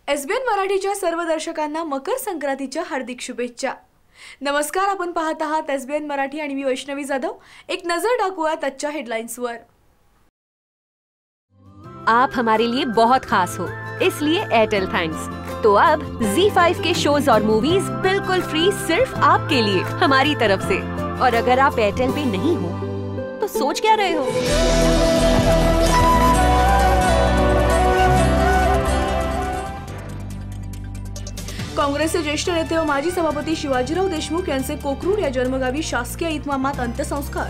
SBN मराठीच्या सर्व दर्शकांना मकर संक्रांतीच्या हार्दिक शुभेच्छा। नमस्कार, आपण पाहत आहात एसबीएन मराठी आणि मी वैष्णवी जाधव। एक नजर टाकूयात आजच्या हेडलाइन्सवर। आप हमारे लिए बहुत खास हो, इसलिए एयरटेल थैंक्स। तो अब ZEE5 के शोज और मूवीज बिल्कुल फ्री सिर्फ आपके लिए हमारी तरफ से। और अगर आप एयरटेल पे नहीं हो तो सोच क्या रहे हो? काँग्रेसचे ज्येष्ठ नेते व माजी सभापती शिवाजीराव देशमुख यांचे कोकरूड या जन्मगावी शासकीय इतमामात अंत्यसंस्कार।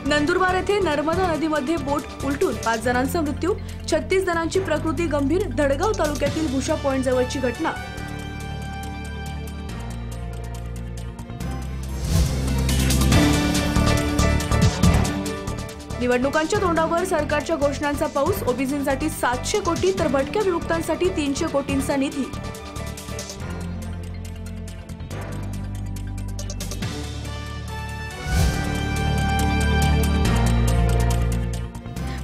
नंदुरबार येथे नर्मदा नदीमध्ये बोट उलटून 5 जणांचा मृत्यू, 36 जणांची प्रकृती गंभीर। धडगाव तालुक्यातील भुशा पॉइंट जवळची घटना। निवडणुकांच्या तोंडावर सरकारच्या घोषणांचा पाऊस। ओबीसींसाठी 700 कोटी तर भटक्या विमुक्तांसाठी 300 कोटींचा निधी।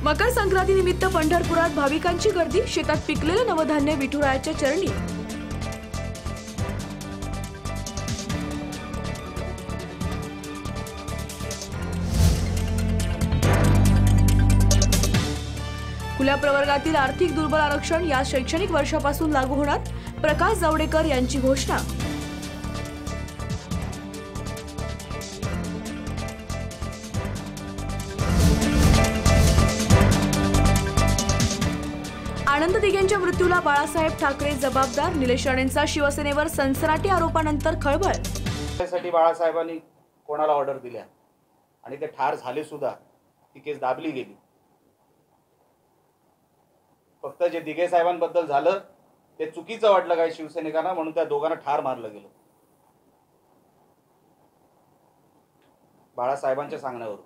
मकर संक्रांतीनिमित्त पंढरपुरात भाविकांची गर्दी। शेतात पिकलेलं नवधान्य विठुरायाच्या चरणी। खुल्या प्रवर्गातील आर्थिक दुर्बल आरक्षण या शैक्षणिक वर्षापासून लागू होणार। प्रकाश जावडेकर यांची घोषणा। आनंद दिघेंच्या मृत्यूला बाळासाहेब ठाकरे जबाबदार। निलेश राणेंचा शिवसेनेवर सनसनाटी आरोपानंतर खळबळ। त्यासाठी बाळासाहेबांनी कोणाला ऑर्डर दिल्या आणि ते ठार झाले सुद्धा, ती केस दाबली गेली। फक्त जे दिघे साहेबांबद्दल झालं ते चुकीचं वाटलं काय शिवसैनिकांना, म्हणून त्या दोघांना ठार मारलं गेलं बाळासाहेबांच्या सांगण्यावरून।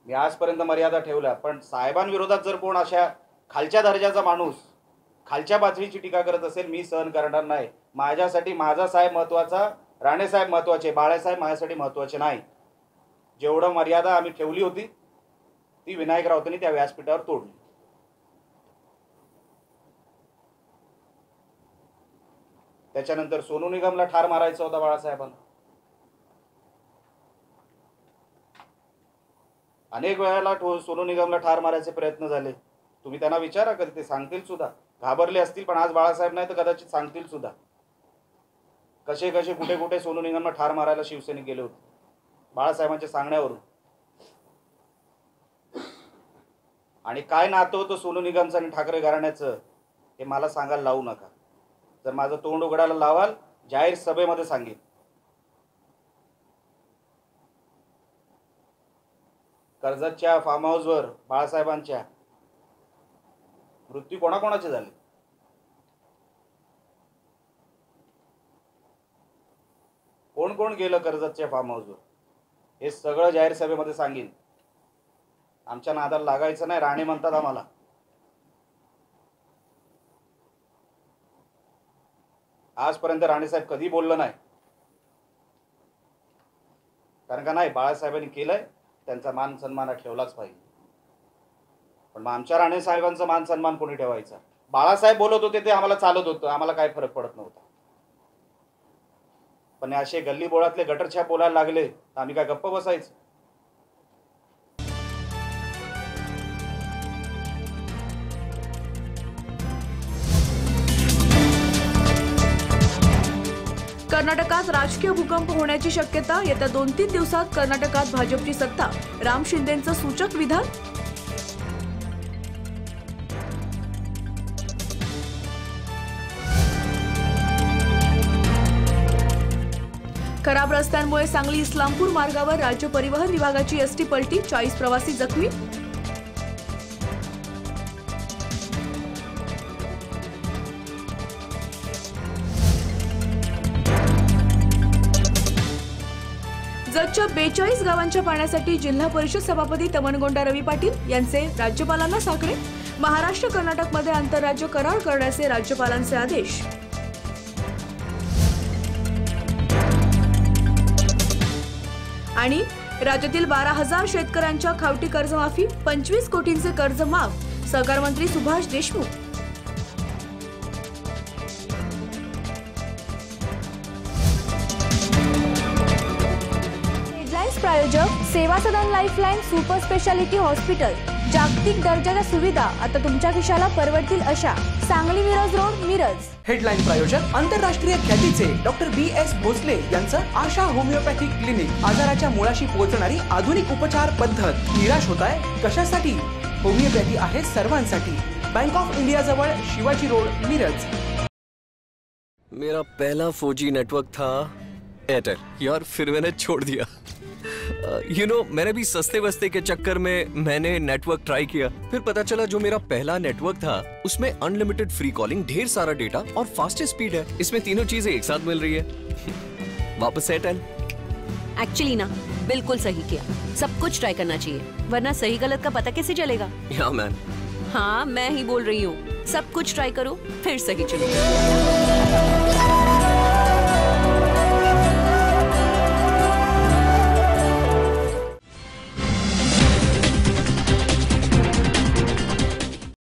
मी आजपर्यंत मर्यादा ठेवल्या, पण साहेबांविरोधात जर कोण अशा खालच्या दर्जाचा माणूस खालच्या बाजूची टीका करत असेल, मी सहन करणार नाही। माझ्यासाठी माझा साहेब महत्वाचा, राणे साहेब महत्वाचे, बाळासाहेब माझ्यासाठी महत्वाचे नाही। जेवढं मर्यादा आम्ही ठेवली होती ती विनायक राऊतांनी त्या व्यासपीठावर तोडली। त्याच्यानंतर सोनू निगमला ठार मारायचा होता बाळासाहेबांना। अनेक वेळेला सोनू निगमला ठार मारायचे प्रयत्न झाले। तुम्ही त्यांना विचारा, कधी ते सांगतील सुद्धा। घाबरले असतील, पण आज बाळासाहेब नाही तर कदाचित सांगतील सुद्धा कसे कसे कुठे कुठे सोनू निगमला ठार मारायला शिवसैनिक गेले होते बाळासाहेबांच्या सांगण्यावरून। आणि काय नातं होतं सोनू निगमचं आणि ठाकरे घराण्याचं हे मला सांगायला लावू नका। जर माझं तोंड उघडायला लावाल, जाहीर सभेमध्ये सांगेन। कर्जतच्या फार्म हाऊसवर बाळासाहेबांच्या मृत्यू कोणाकोणाचे झाले, कोण कोण गेलं कर्जतच्या फार्म हाऊसवर, हे सगळं जाहीर सभेमध्ये सांगेन। आमच्या नादाला लागायचं नाही। राणे म्हणतात आम्हाला, आजपर्यंत राणेसाहेब कधी बोललं नाही, कारण का नाही बाळासाहेबांनी केलंय, त्यांचा मान सन्मान ठेवलाच पाहिजे। पण मग आमच्या राणे साहेबांचा मान सन्मान कोणी ठेवायचा? बाळासाहेब बोलत होते ते आम्हाला चालत होतं, आम्हाला काय फरक पडत नव्हता। पण असे गल्ली बोळातले गटरछाप बोलायला लागले तर आम्ही काय गप्प बसायचं? कर्नाटकात राजकीय भूकंप होण्याची शक्यता। येत्या 2-3 दिवसात कर्नाटकात भाजपची सत्ता। राम शिंदेंचं सूचक विधान। खराब रस्त्यांमुळे सांगली इस्लामपूर मार्गावर राज्य परिवहन विभागाची एसटी पलटी। 40 प्रवासी जखमी। जतच्या 42 गावांच्या पाण्यासाठी जिल्हा परिषद सभापती तमनगोंडा रवी पाटील यांचे राज्यपालांना साकडे। महाराष्ट्र कर्नाटकमध्ये आंतरराज्य करार करण्याचे राज्यपालांचे आदेश। आणि राज्यातील 12,000 शेतकऱ्यांच्या खावटी कर्जमाफी, 25 कोटींचे कर्ज माफ. सहकार मंत्री सुभाष देशमुख. हेडलाईन्स प्रायोजक सेवा सदन लाईफलाईन सुपर स्पेशालिटी हॉस्पिटल. जागतिक दर्जाच्या सुविधा आता तुमच्या खिशाला परवडतील अशा. सांगली मिरज रोड, मिरज. हेडलाईन प्रायोजक आंतरराष्ट्रीय ख्यातीचे डॉक्टर BS भोसले यांचं आशा होमिओपॅथिक क्लिनिक. आजाराच्या मुळाशी पोहोचणारी आधुनिक उपचार पद्धत. निराश होताय कशासाठी? होमिओपॅथी आहे सर्वांसाठी. बँक ऑफ इंडिया जवळ, शिवाजी रोड, मिरज. मेरा पहला 4G नेटवर्क था एयरटेल यार, फिर मैंने छोड़ दिया. मैंने भी सस्ते वस्ते के चक्कर में मैंने नेटवर्क ट्राई किया. फिर पता चला जो मेरा पहला नेटवर्क था उसमें अनलिमिटेड फ्री कॉलिंग, ढेर सारा डेटा और फास्टेस्ट स्पीड है. इसमें तीनों चीजें एक साथ मिल रही है. वापस एयरटेल. एक्चुअली ना, बिल्कुल सही किया. सब कुछ ट्राई करना चाहिए, वरना सही गलत का पता कैसे चलेगा? या मैन. हाँ, मैं ही बोल रही हूँ. सब कुछ ट्राई करो, फिर सही चलो.